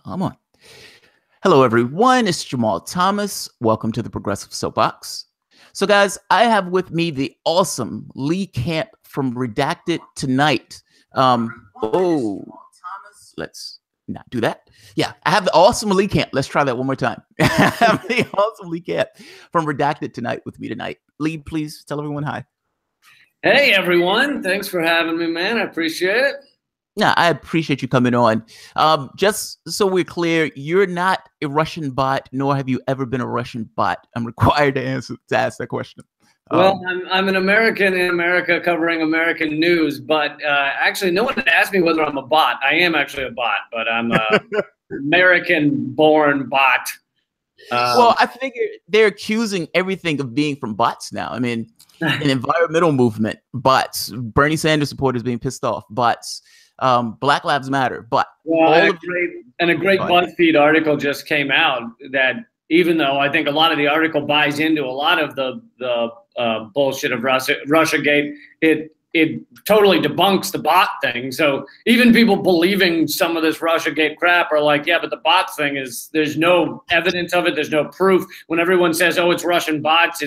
Come on. Hello, everyone. It's Jamal Thomas. Welcome to the Progressive Soapbox. So, guys, I have with me the awesome Lee Camp from Redacted tonight. Let's not do that. Yeah, I have the awesome Lee Camp. Let's try that one more time. I have the awesome Lee Camp from Redacted tonight with me tonight. Lee, please tell everyone hi. Hey, everyone. Thanks for having me, man. I appreciate it. Yeah, I appreciate you coming on. Just so we're clear, you're not a Russian bot, nor have you ever been a Russian bot. I'm required to ask that question. Well, I'm an American in America covering American news, but actually no one asked me whether I'm a bot. I am actually a bot, but I'm a American-born bot. Well, I figure they're accusing everything of being from bots now. I mean, an environmental movement, bots, Bernie Sanders supporters being pissed off, bots. Black Lives Matter, but a great BuzzFeed article just came out that even though I think a lot of the article buys into a lot of the bullshit of Russiagate, it totally debunks the bot thing. So even people believing some of this Russiagate crap are like, yeah, but the bot thing there's no evidence of it. There's no proof. When everyone says, oh, it's Russian bots,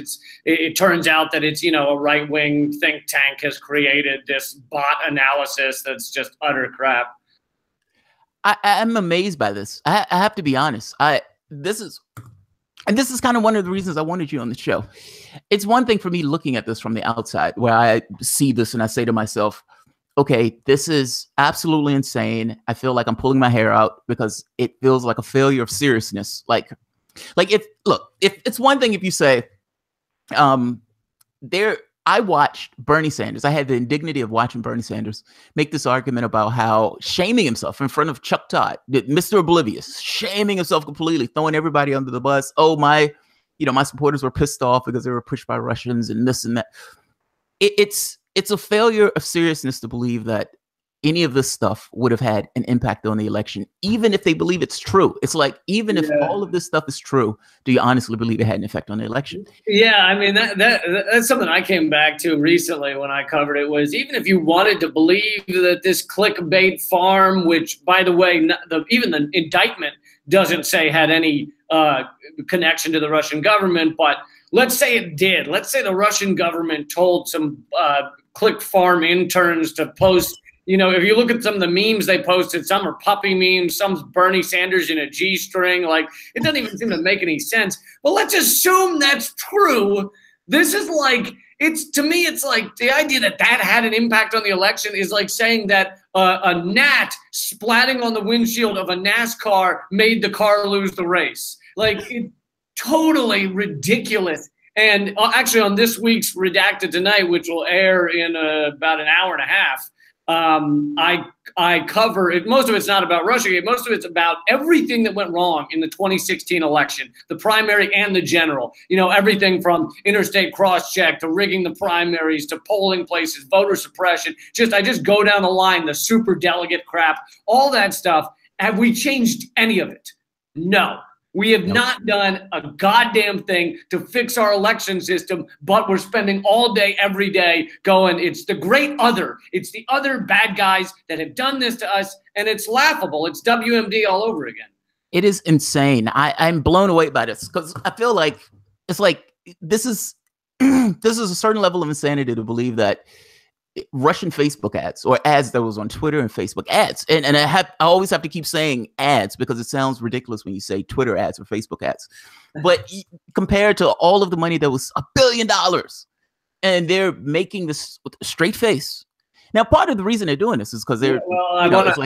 it turns out that it's, a right-wing think tank has created this bot analysis that's just utter crap. I'm amazed by this. I have to be honest. This is kind of one of the reasons I wanted you on the show. It's one thing for me looking at this from the outside where I see this and I say to myself, okay, this is absolutely insane. I feel like I'm pulling my hair out because it feels like a failure of seriousness. Like if it's one thing if you say, I watched Bernie Sanders. I had the indignity of watching Bernie Sanders make this argument about how shaming himself in front of Chuck Todd, Mr. Oblivious, shaming himself completely, throwing everybody under the bus. Oh, my supporters were pissed off because they were pushed by Russians and this and that. It's a failure of seriousness to believe that any of this stuff would have had an impact on the election, even if they believe it's true. It's like, even if all of this stuff is true, do you honestly believe it had an effect on the election? Yeah, I mean, that's something I came back to recently when I covered it, was even if you wanted to believe that this clickbait farm, which, by the way, even the indictment doesn't say had any connection to the Russian government, but let's say it did. Let's say the Russian government told some click farm interns to post. If you look at some of the memes they posted, some are puppy memes, some's Bernie Sanders in a G-string. Like, it doesn't even seem to make any sense. But let's assume that's true. This is like, to me, it's like the idea that had an impact on the election is like saying that a gnat splatting on the windshield of a NASCAR made the car lose the race. Like, it's totally ridiculous. And actually on this week's Redacted Tonight, which will air in about an hour and a half, I cover it. Most of it's not about Russiagate. Most of it's about everything that went wrong in the 2016 election, the primary and the general. Everything from interstate cross-check to rigging the primaries to polling places, voter suppression. I just go down the line, the super delegate crap, all that stuff. Have we changed any of it? No. We have not done a goddamn thing to fix our election system, but we're spending all day, every day going, it's the great other. It's the other bad guys that have done this to us, and it's laughable. It's WMD all over again. It is insane. I'm blown away by this because I feel like it's like this is a certain level of insanity to believe that Russian Facebook ads or ads that was on Twitter and Facebook ads. And I always have to keep saying ads because it sounds ridiculous when you say Twitter ads or Facebook ads. But compared to all of the money that was $1 billion and they're making this with a straight face. Now, part of the reason they're doing this is because they're, I want to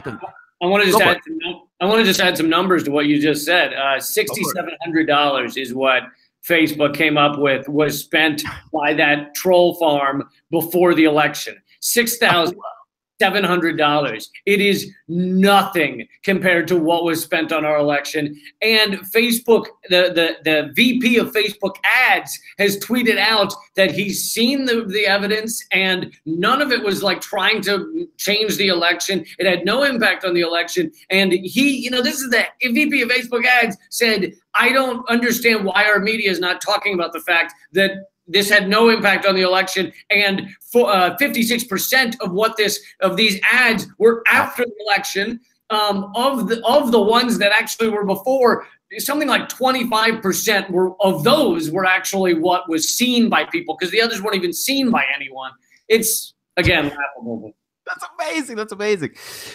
just add some numbers to what you just said. $6,700 is what Facebook came up with was spent by that troll farm before the election. $6,700. It is nothing compared to what was spent on our election. And Facebook, the VP of Facebook ads has tweeted out that he's seen the evidence and none of it was like trying to change the election. It had no impact on the election. And he, this is the VP of Facebook ads said, I don't understand why our media is not talking about the fact that this had no impact on the election, and 56% of these ads were after the election. of the ones that actually were before, something like 25% of those were actually what was seen by people, because the others weren't even seen by anyone. It's, again, laughable. That's amazing. That's amazing.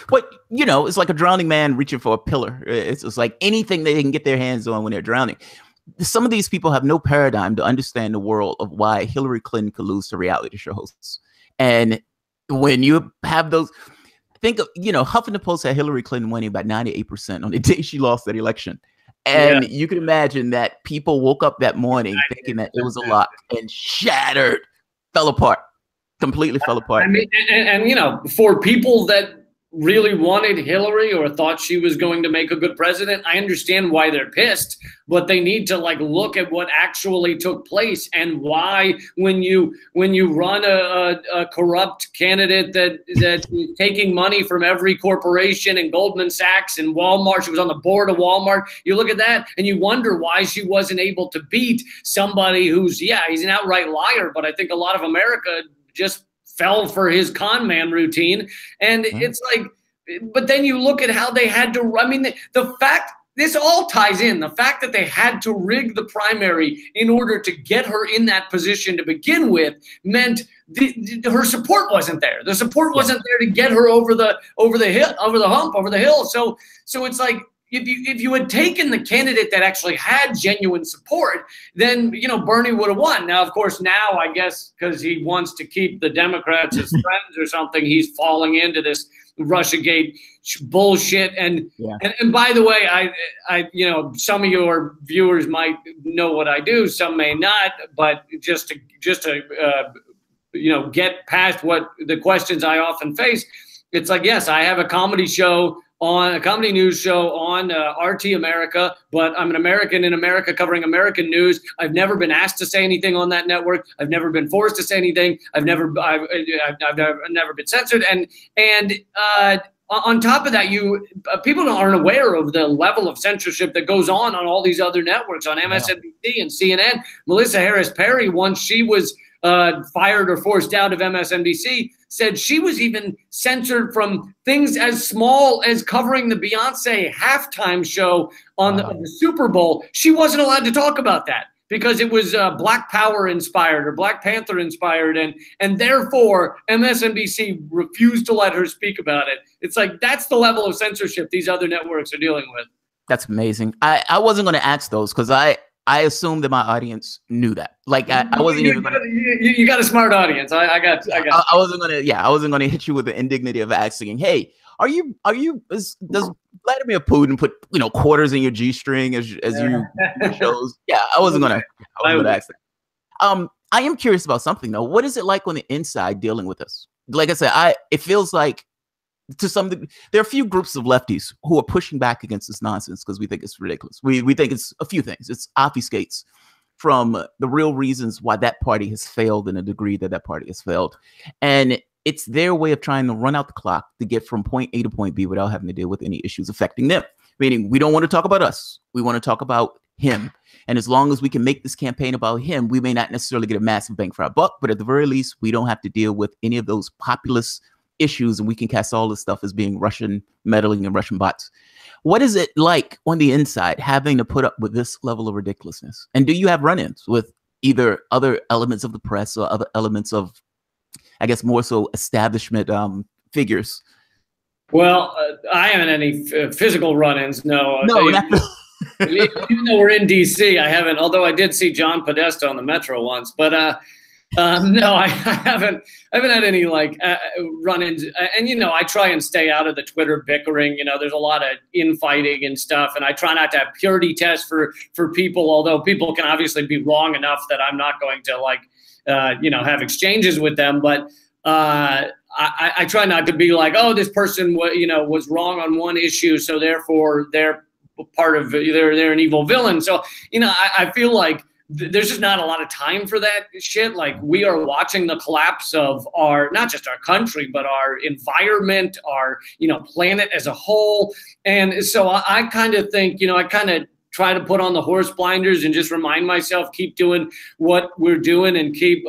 But, you know, it's like a drowning man reaching for a pillar. It's like anything they can get their hands on when they're drowning. Some of these people have no paradigm to understand the world of why Hillary Clinton could lose to reality show hosts. And when you have those, think of, you know, Huffington Post had Hillary Clinton winning by 98% on the day she lost that election. And you can imagine that people woke up that morning thinking that it was a lock and shattered, fell apart. Completely fell apart. I mean, and you know, for people that really wanted Hillary or thought she was going to make a good president, I understand why they're pissed, but they need to like look at what actually took place and why when you run a corrupt candidate that is taking money from every corporation and Goldman Sachs and Walmart, she was on the board of Walmart, you look at that and you wonder why she wasn't able to beat somebody who's, yeah, he's an outright liar, but I think a lot of America just fell for his con man routine. And it's like, but then you look at how they had to, I mean, the fact, this all ties in, the fact that they had to rig the primary in order to get her in that position to begin with meant her support wasn't there. The support wasn't there to get her over the hill. So it's like, if you had taken the candidate that actually had genuine support, then, you know, Bernie would have won. Now, of course, now I guess because he wants to keep the Democrats as friends or something, he's falling into this Russiagate bullshit. And by the way, I you know, some of your viewers might know what I do, some may not, but just to you know, get past what the questions I often face, it's like, yes, I have a comedy show on a comedy news show on RT America, but I'm an American in America covering American news. I've never been asked to say anything on that network. I've never been forced to say anything. I've never been censored. And on top of that, people aren't aware of the level of censorship that goes on all these other networks, on MSNBC and CNN. Melissa Harris Perry, once she was fired or forced out of MSNBC, said she was even censored from things as small as covering the Beyonce halftime show on the Super Bowl. She wasn't allowed to talk about that because it was Black Power inspired or Black Panther inspired, and therefore MSNBC refused to let her speak about it. It's like, that's the level of censorship these other networks are dealing with. That's amazing. I wasn't going to ask those because I assumed that my audience knew that. Like I wasn't even gonna. You got a smart audience. I wasn't gonna. Yeah, I wasn't gonna hit you with the indignity of asking, "Hey, does Vladimir Putin put, you know, quarters in your G-string as you shows?" Yeah, I wasn't gonna ask that. I am curious about something though. What is it like on the inside dealing with this? Like I said, it feels like, to some degree, there are a few groups of lefties who are pushing back against this nonsense because we think it's ridiculous. We think it's a few things. It's obfuscates from the real reasons why that party has failed in a degree that party has failed. And it's their way of trying to run out the clock to get from point A to point B without having to deal with any issues affecting them. Meaning, we don't want to talk about us. We want to talk about him. And as long as we can make this campaign about him, we may not necessarily get a massive bang for our buck, but at the very least, we don't have to deal with any of those populist issues, and we can cast all this stuff as being Russian meddling and Russian bots. What is it like on the inside having to put up with this level of ridiculousness? And do you have run-ins with either other elements of the press or other elements of, I guess, more so establishment figures? Well, I haven't any physical run-ins. No, not even though we're in DC, I haven't. Although I did see John Podesta on the Metro once, but no, I haven't had any like run-ins. And, you know, I try and stay out of the Twitter bickering. You know, there's a lot of infighting and stuff, and I try not to have purity tests for people, although people can obviously be wrong enough that I'm not going to like, you know, have exchanges with them. But I try not to be like, oh, this person was wrong on one issue, so therefore they're part of, they're an evil villain. So, you know, I feel like there's just not a lot of time for that shit. Like, we are watching the collapse of our, not just our country, but our environment, our, you know, planet as a whole. And so I kind of think, you know, I kind of try to put on the horse blinders and just remind myself, keep doing what we're doing and keep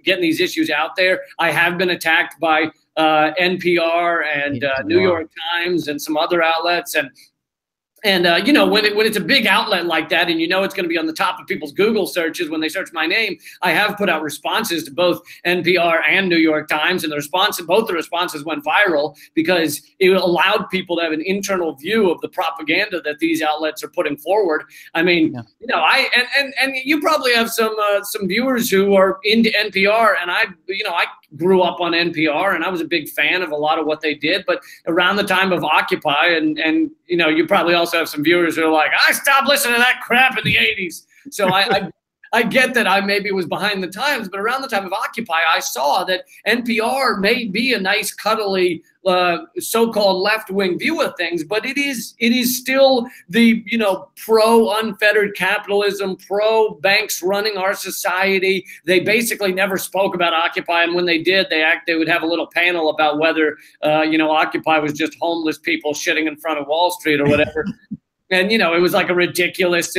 getting these issues out there. I have been attacked by NPR and New York Times and some other outlets. And you know, when it's a big outlet like that, and you know it's going to be on the top of people's Google searches when they search my name, I have put out responses to both NPR and New York Times, and both the responses went viral because it allowed people to have an internal view of the propaganda that these outlets are putting forward. I mean, you know, and you probably have some viewers who are into NPR, and I grew up on NPR, and I was a big fan of a lot of what they did. But around the time of Occupy, and you know, you probably also have some viewers who are like, I stopped listening to that crap in the 80s. So I get that I maybe was behind the times, but around the time of Occupy, I saw that NPR may be a nice, cuddly, so-called left-wing view of things, but it is still the, you know, pro-unfettered capitalism, pro-banks running our society. They basically never spoke about Occupy, and when they did, they would have a little panel about whether, you know, Occupy was just homeless people shitting in front of Wall Street or whatever. And, you know, it was like a ridiculous,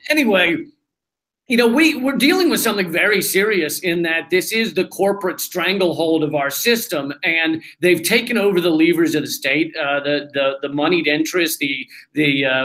anyway. You know, we're dealing with something very serious in that this is the corporate stranglehold of our system, and they've taken over the levers of the state, the moneyed interests, the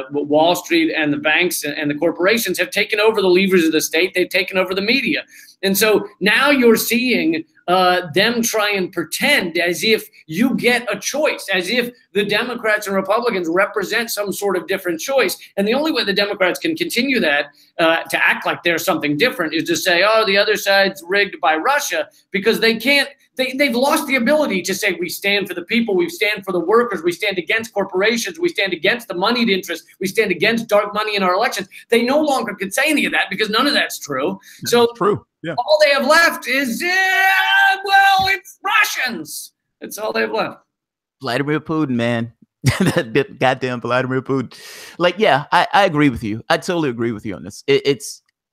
Wall Street and the banks and the corporations have taken over the levers of the state. They've taken over the media. And so now you're seeing them try and pretend as if you get a choice, as if the Democrats and Republicans represent some sort of different choice. And the only way the Democrats can continue that, to act like there's something different, is to say, oh, the other side's rigged by Russia, because they can't. They've lost the ability to say we stand for the people, we stand for the workers, we stand against corporations, we stand against the moneyed interests, we stand against dark money in our elections. They no longer can say any of that because none of that's true. So true. Yeah. All they have left is, well, it's Russians. That's all they have left. Vladimir Putin, man. That goddamn Vladimir Putin. Like, yeah, I agree with you. I totally agree with you on this.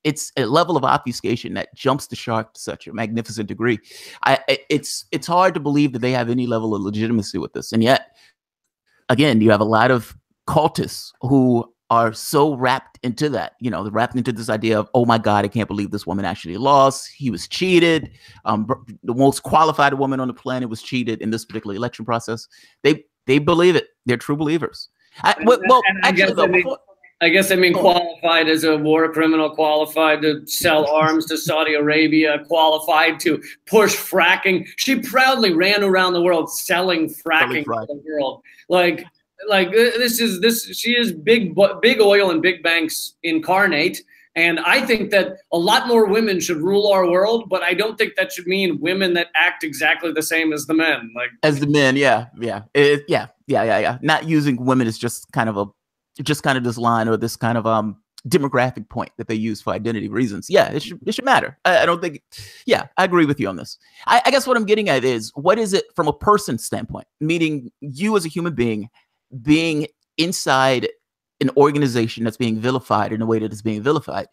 It's a level of obfuscation that jumps the shark to such a magnificent degree. It's hard to believe that they have any level of legitimacy with this. And yet, again, you have a lot of cultists who are so wrapped into that, you know, they're wrapped into this idea of, oh my God, I can't believe this woman actually lost. He was cheated. The most qualified woman on the planet was cheated in this particular election process. They believe it. They're true believers. I guess I mean qualified as a war criminal, qualified to sell arms to Saudi Arabia, qualified to push fracking. She proudly ran around the world selling fracking to the world. Like she is big oil and big banks incarnate. And I think that a lot more women should rule our world, but I don't think that should mean women that act exactly the same as the men. Like as the men, yeah. Not using women as just kind of this line or this kind of demographic point that they use for identity reasons. Yeah, it should matter. I don't think. Yeah, I agree with you on this. I guess what I'm getting at is, what is it from a person standpoint, meaning you as a human being inside an organization that's being vilified in a way that is being vilified.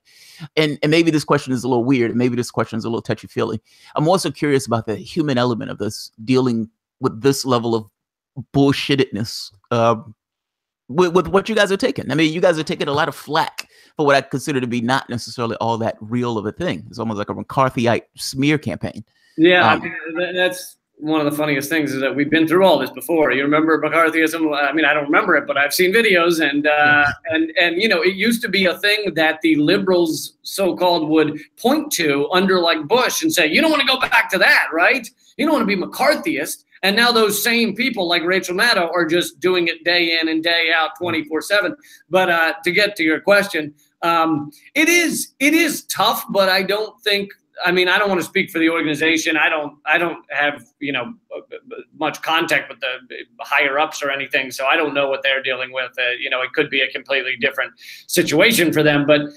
And maybe this question is a little weird, and maybe this question is a little touchy-feely. I'm also curious about the human element of this, dealing with this level of bullshittedness with what you guys are taking. I mean, you guys are taking a lot of flack for what I consider to be not necessarily all that real of a thing. It's almost like a McCarthyite smear campaign. Yeah, I mean, that's one of the funniest things, is that we've been through all this before. You remember McCarthyism? I mean, I don't remember it, but I've seen videos, and you know, it used to be a thing that the liberals, so-called, would point to under like Bush and say, you don't want to go back to that, right? You don't want to be McCarthyist. And now those same people like Rachel Maddow are just doing it day in and day out, 24/7. But to get to your question, it is tough, but I don't think. I mean, I don't want to speak for the organization. I don't have, you know, much contact with the higher ups or anything, so I don't know what they're dealing with. You know, it could be a completely different situation for them. But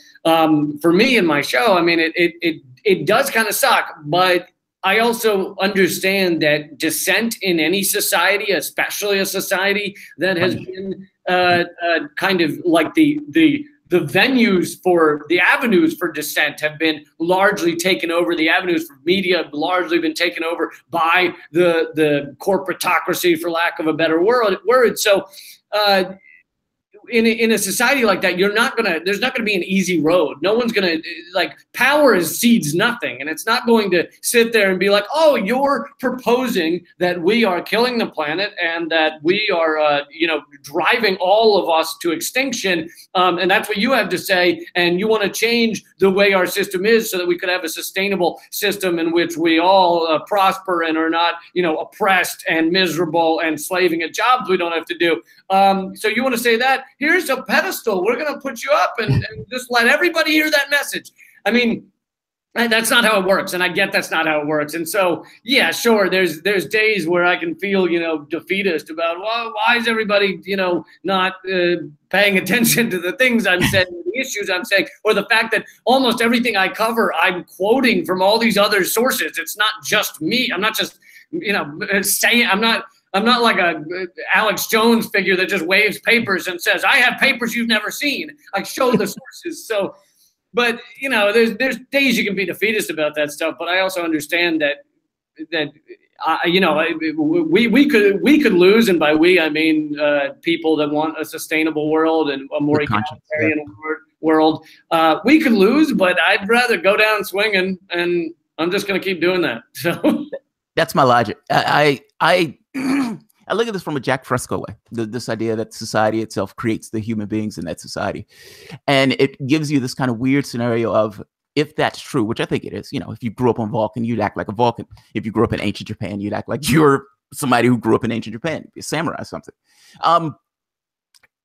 for me and my show, I mean, it does kind of suck, but I also understand that dissent in any society, especially a society that has been kind of like the venues for the avenues for dissent have been largely taken over. The avenues for media have largely been taken over by the corporatocracy, for lack of a better word. So in a society like that, there's not gonna be an easy road. No one's gonna, like, power seeds nothing, and it's not going to sit there and be like, oh, you're proposing that we are killing the planet and that we are driving all of us to extinction, and that's what you have to say, and you want to change the way our system is so that we could have a sustainable system in which we all prosper and are not, oppressed and miserable and slaving at jobs we don't have to do. So you want to say that? Here's a pedestal. We're going to put you up and just let everybody hear that message. I mean, that's not how it works, and I get that's not how it works. And so, yeah, sure, there's days where I can feel, defeatist about, well, why is everybody, not paying attention to the things I'm saying, the issues I'm saying, or the fact that almost everything I cover, I'm quoting from all these other sources. It's not just me. I'm not just, saying, I'm not like a Alex Jones figure that just waves papers and says, I have papers you've never seen. I show the sources. So, but, there's days you can be defeatist about that stuff. But I also understand that we could lose. And by we, I mean people that want a sustainable world and a more egalitarian world. We could lose, but I'd rather go down swinging, and I'm just going to keep doing that. So that's my logic. I look at this from a Jack Fresco way, this idea that society itself creates the human beings in that society. And it gives you this kind of weird scenario of, if that's true, which I think it is, if you grew up on Vulcan, you'd act like a Vulcan. If you grew up in ancient Japan, you'd act like you're somebody who grew up in ancient Japan, be a samurai or something.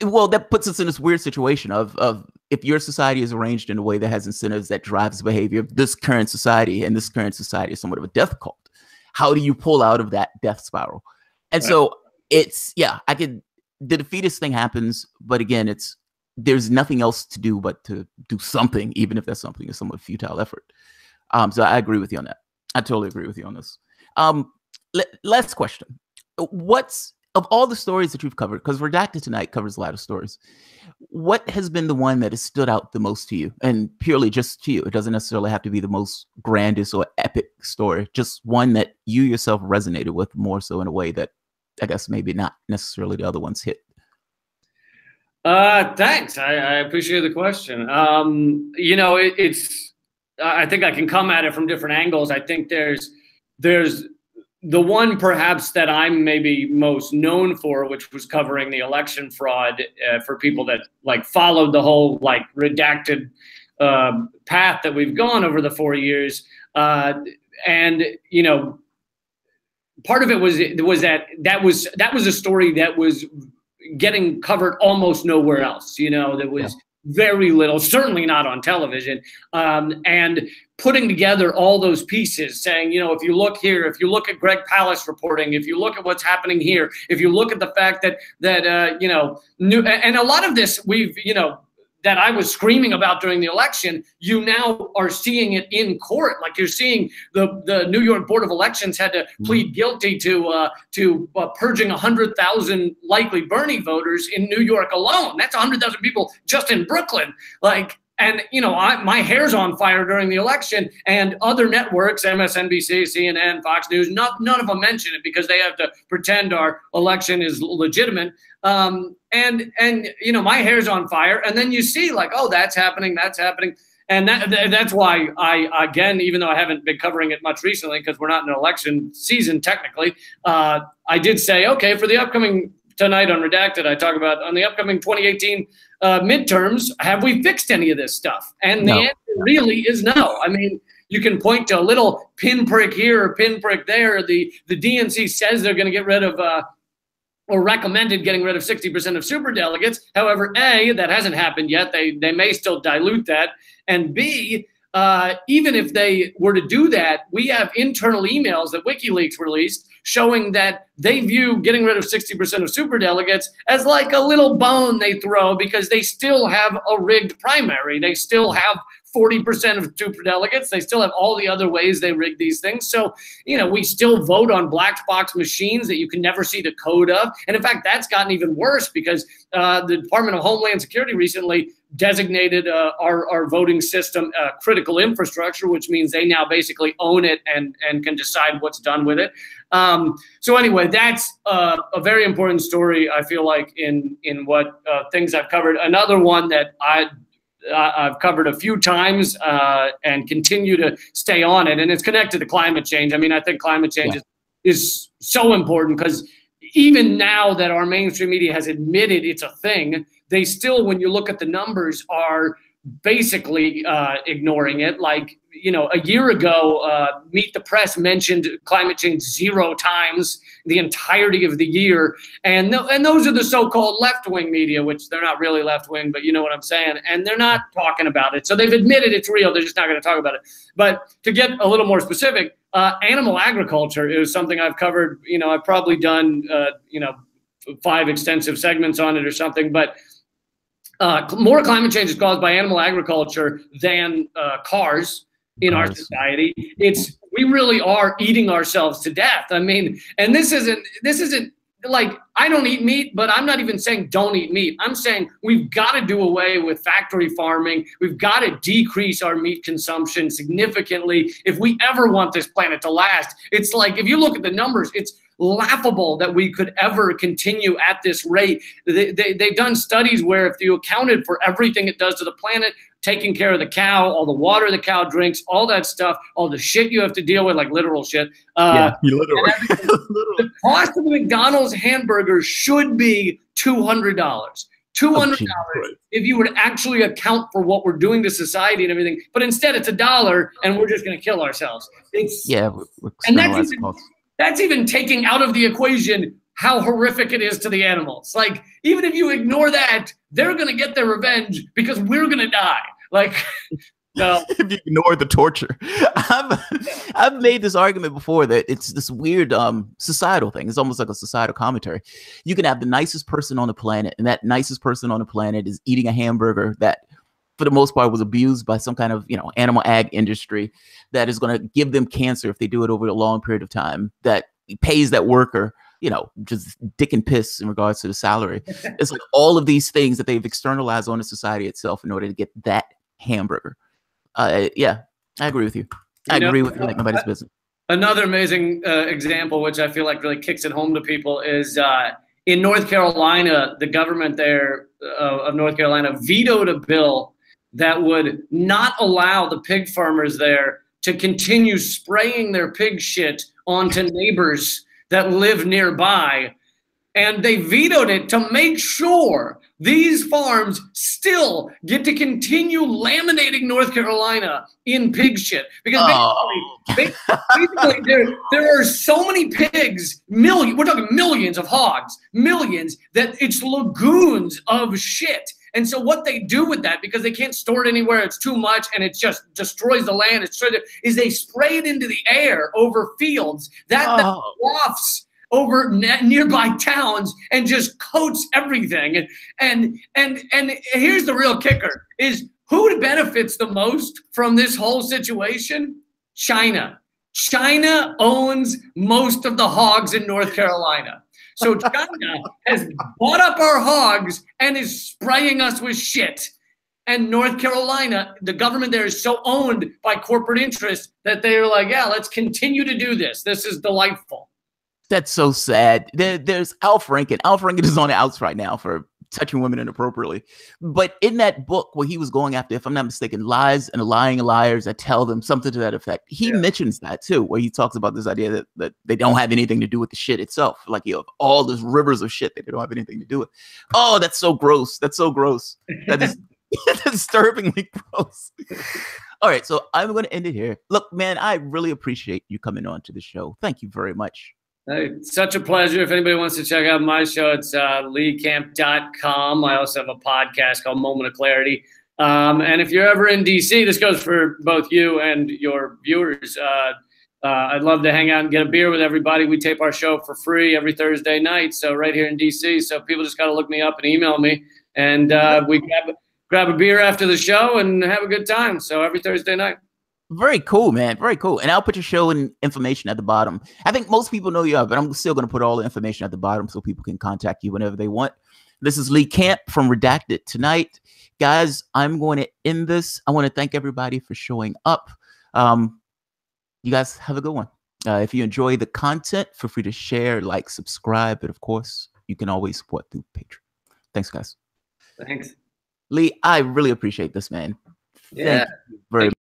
Well, that puts us in this weird situation of if your society is arranged in a way that has incentives that drives the behavior of this current society, and this current society is somewhat of a death cult, how do you pull out of that death spiral? And so the defeatist thing happens, but again, there's nothing else to do but to do something, even if that something is somewhat futile effort. So I agree with you on that. I totally agree with you on this. Last question. Of all the stories that you've covered, because Redacted tonight covers a lot of stories, what has been the one that has stood out the most to you, and purely just to you? It doesn't necessarily have to be the most grandest or epic story, just one that you yourself resonated with more so in a way that I guess maybe not necessarily the other ones hit. Thanks. I appreciate the question. I think I can come at it from different angles. I think there's the one perhaps that I'm maybe most known for, which was covering the election fraud for people that followed the whole redacted path that we've gone over the 4 years. And part of it was that was a story that was getting covered almost nowhere else. There was very little, certainly not on television, and putting together all those pieces, saying, if you look here, if you look at Greg Palast reporting, if you look at what's happening here, if you look at the fact that and a lot of this that I was screaming about during the election, you now are seeing it in court. Like, you're seeing the New York Board of Elections had to plead guilty to purging 100,000 likely Bernie voters in New York alone. That's 100,000 people just in Brooklyn. And my hair's on fire during the election, and other networks, MSNBC, CNN, Fox News, none of them mention it because they have to pretend our election is legitimate. And my hair's on fire, and then you see oh, that's happening. And that's why I, again, even though I haven't been covering it much recently because we're not in an election season technically, I did say, okay, for the upcoming tonight on Redacted, I talk about on the upcoming 2018 midterms, have we fixed any of this stuff? And the answer really is no. I mean, you can point to a little pinprick here or pinprick there. The DNC says they're going to get rid of or recommended getting rid of 60% of superdelegates. However, A, that hasn't happened yet. They may still dilute that. And B, even if they were to do that, we have internal emails that WikiLeaks released showing that they view getting rid of 60% of superdelegates as like a little bone they throw because they still have a rigged primary. They still have 40% of superdelegates. They still have all the other ways they rig these things. So, we still vote on black box machines that you can never see the code of. And in fact, that's gotten even worse because the Department of Homeland Security recently designated our voting system critical infrastructure, which means they now basically own it and can decide what's done with it. So anyway, that's a very important story, I feel like, in what things I've covered. Another one that I've covered a few times and continue to stay on it, and it's connected to climate change. I mean, I think climate change is so important because even now that our mainstream media has admitted it's a thing, they still, when you look at the numbers, are basically ignoring it. Like, a year ago, Meet the Press mentioned climate change 0 times the entirety of the year. And those are the so-called left-wing media, which they're not really left-wing, but you know what I'm saying. And they're not talking about it. So they've admitted it's real. They're just not going to talk about it. But to get a little more specific, animal agriculture is something I've covered. I've probably done, 5 extensive segments on it or something. But more climate change is caused by animal agriculture than cars in our society. We really are eating ourselves to death. I mean, and this isn't like, I don't eat meat, but I'm not even saying don't eat meat. I'm saying we've got to do away with factory farming. We've got to decrease our meat consumption significantly if we ever want this planet to last. It's like, if you look at the numbers, it's laughable that we could ever continue at this rate. They've done studies where if you accounted for everything it does to the planet, taking care of the cow, all the water the cow drinks, all that stuff, all the shit you have to deal with, like literal shit. Literally. The cost of a McDonald's hamburger should be $200. $200 if you would actually account for what we're doing to society and everything. But instead, it's $1, and we're just going to kill ourselves. That's even taking out of the equation how horrific it is to the animals. Like, even if you ignore that, they're going to get their revenge because we're going to die. Like, no. If you ignore the torture. I've made this argument before that it's this weird societal thing. It's almost like a societal commentary. You can have the nicest person on the planet, and that nicest person on the planet is eating a hamburger that, for the most part, was abused by some kind of, animal ag industry that is going to give them cancer if they do it over a long period of time, that pays that worker, just dick and piss in regards to the salary. It's like all of these things that they've externalized on the society itself in order to get that hamburger. I agree with you. I agree with you like nobody's business. Another amazing example, which I feel like really kicks it home to people, is in North Carolina, the government there of North Carolina vetoed a bill that would not allow the pig farmers there to continue spraying their pig shit onto neighbors that live nearby. And they vetoed it to make sure these farms still get to continue laminating North Carolina in pig shit. Because basically there are so many pigs, we're talking millions of hogs, millions, that it's lagoons of shit. And so what they do with that, because they can't store it anywhere, it's too much, and it just destroys the land, is they spray it into the air over fields that wafts over nearby towns and just coats everything. And here's the real kicker, is who benefits the most from this whole situation? China. China owns most of the hogs in North Carolina. So China has bought up our hogs and is spraying us with shit. And North Carolina, the government there is so owned by corporate interests that they're like, yeah, let's continue to do this. This is delightful. That's so sad. There's Alf Rankin. Alf Rankin is on the outs right now for touching women inappropriately. But in that book where he was going after, if I'm not mistaken, lies and lying liars that tell them, something to that effect, he mentions that too, where he talks about this idea that they don't have anything to do with the shit itself. Like, you have all these rivers of shit that they don't have anything to do with. Oh, that's so gross. That's so gross. That is disturbingly gross. All right, so I'm going to end it here. Look, man, I really appreciate you coming on to the show. Thank you very much. Hey, such a pleasure. If anybody wants to check out my show, it's leecamp.com. I also have a podcast called Moment of Clarity. And if you're ever in DC, this goes for both you and your viewers. I'd love to hang out and get a beer with everybody. We tape our show for free every Thursday night, so right here in DC. So people just got to look me up and email me, and we grab grab a beer after the show and have a good time. So every Thursday night. Very cool, man. Very cool. And I'll put your show and information at the bottom. I think most people know you are, but I'm still going to put all the information at the bottom so people can contact you whenever they want. This is Lee Camp from Redacted tonight. Guys, I'm going to end this. I want to thank everybody for showing up. You guys have a good one. If you enjoy the content, feel free to share, like, subscribe. But of course, you can always support through Patreon. Thanks, guys. Thanks. Lee, I really appreciate this, man. Yeah. Thank you very much.